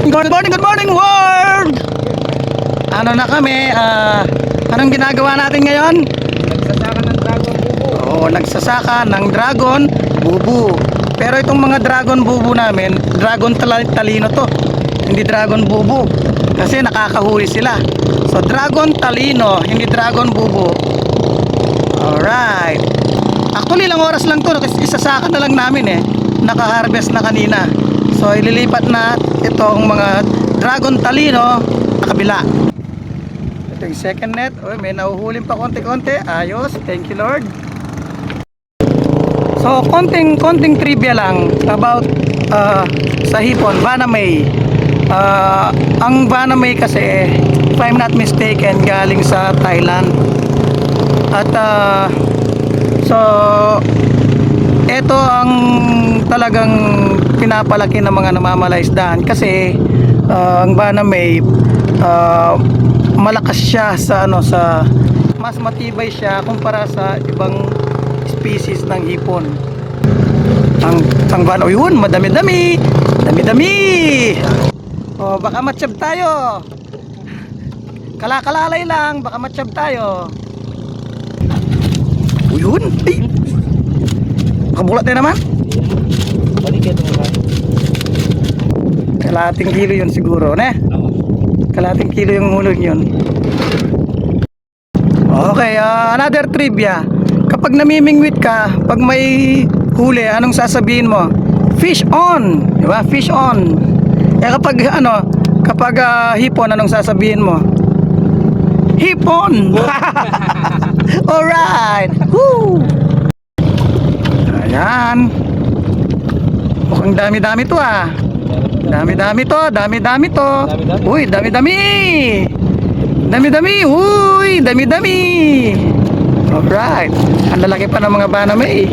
Good morning world! Ano na kami, anong ginagawa natin ngayon? Nagsasaka ng dragon bubo. Oo, nagsasaka ng dragon bubu. Pero itong mga dragon bubu namin, dragon talino to. Hindi dragon bubu. Kasi nakakahuli sila. So dragon talino, hindi dragon bubu. Alright. Actually, ilang oras lang to. Isasaka na lang namin eh. Naka-harvest na kanina. So ililipat na itong mga dragon talino sa kabila. Ito yung second net. Uy, may nahuhuling pa konti-konti. Ayos. Thank you Lord. So konting trivia lang about sa hipon, Banamay. Ang Banamay kasi, if I'm not mistaken, galing sa Thailand. At so ito ang talagang pinapalaki ng mga namamalaisdaan kasi ang Banamay malakas siya sa sa mas matibay siya kumpara sa ibang species ng hipon. Ang Banamay yun, madami-dami. Oh, baka matsyab tayo. Kalakalalay lang, baka matsyab tayo. Yun. Ay. Makabulat na naman. Balik ito mga. Kalahating kilo yun siguro, ne? Kalahating kilo yung hulog yun. Okay, another trivia. Kapag namimingwit ka, pag may huli, anong sasabihin mo? Fish on, di ba? Fish on. Eh kapag hipon, anong sasabihin mo? Hipon. Alright. Woo. Ayan. Mukhang dami-dami to ah. Dami-dami to. Uy, dami-dami. Uy, dami-dami. Alright. Ang lalaki pa ng mga Banamay.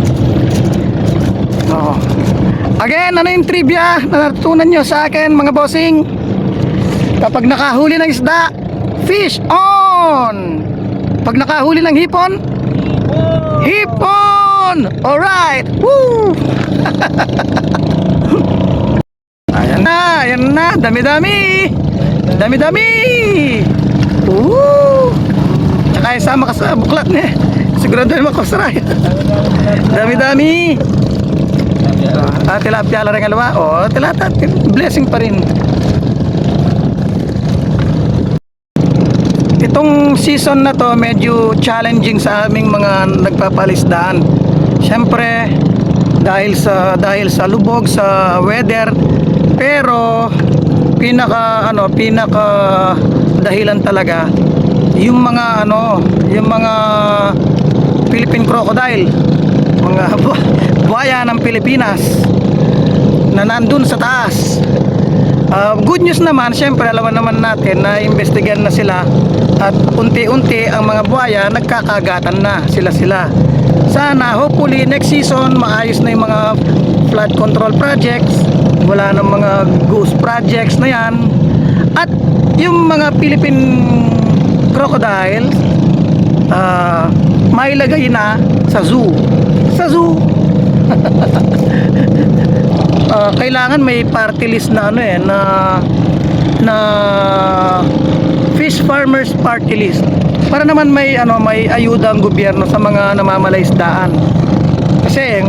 Oh. Again, ano yung trivia na natutunan nyo sa akin mga bossing? Kapag nakahuli ng isda, fish on. Pag nakahuli ng hipon, hipon. Alright. Woo. Ayan na, dami-dami. Woo. Tsaka isama ka sa buklat niya. Sigurado naman ko saray. Dami-dami. Tilapia lang rin alawa. Oh, tilata, blessing pa rin. Itong season na to medyo challenging sa aming mga nagpapalisdaan. Siyempre dahil sa lubog, sa weather, pero pinaka dahilan talaga yung mga Philippine crocodile, mga buhaya ng Pilipinas na nandun sa taas. Good news naman, syempre alam naman natin na investigan na sila at unti-unti ang mga buhaya nagkakagatan na sila. Sana hopefully next season maayos na yung mga flood control projects, wala nang mga ghost projects na yan, at yung mga Philippine crocodile mailagay na sa zoo. Kailangan may party list na na fish farmers party list para naman may ayuda ang gobyerno sa mga namamalaisdaan. Kasi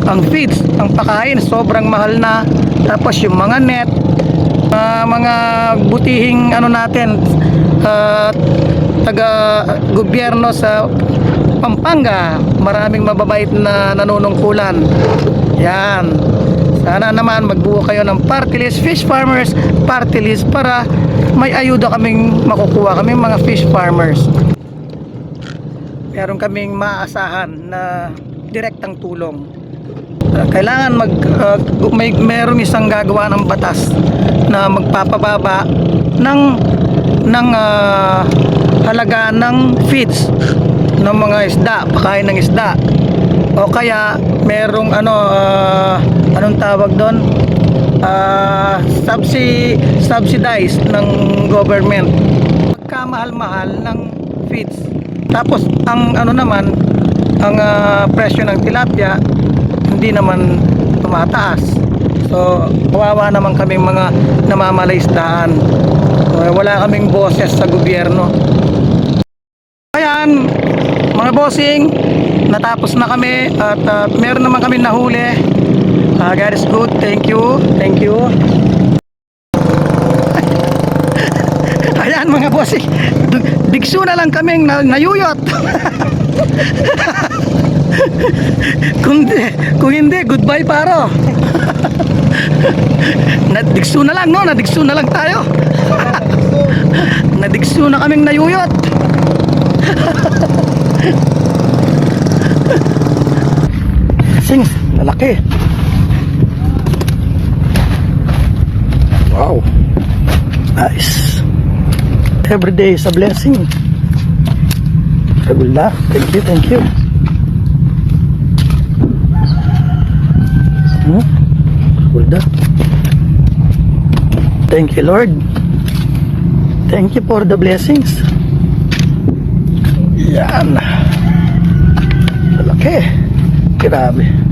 ang feeds, ang pakain sobrang mahal na, tapos yung mga net, mga butihing natin, taga gobyerno sa Pampanga, maraming mababait na nanunungkulan. Yan. Sana naman magbuo kayo ng party list, fish farmers party list, para may ayuda kaming makukuha, kaming mga fish farmers. Meron kaming maaasahan na direktang tulong. Kailangan mayroong isang gagawa ng batas na magpapababa ng halaga ng feeds ng mga isda, pakain ng isda, o kaya merong anong tawag doon, subsidized ng government pagkamahal-mahal ng feeds. Tapos ang presyo ng tilapia hindi naman tumataas. So, kawawa naman kaming mga namamalaystaan. Wala kaming boses sa gobyerno. Ayan, mga bossing, natapos na kami at meron naman kami nahuli. God is good. Thank you. Thank you. Ayan mga bossing, bigso na lang kaming nayuyot. kung hindi, goodbye paro. Nadigso na lang, no? Nadigso na lang tayo. Nadigso na kaming nayuyot. Sing, lalaki. Wow. Nice. Every day is a blessing. Alhamdulillah. Thank you, thank you. Alhamdulillah. Thank you, Lord. Thank you for the blessings. Yan. Malaki. Grabe.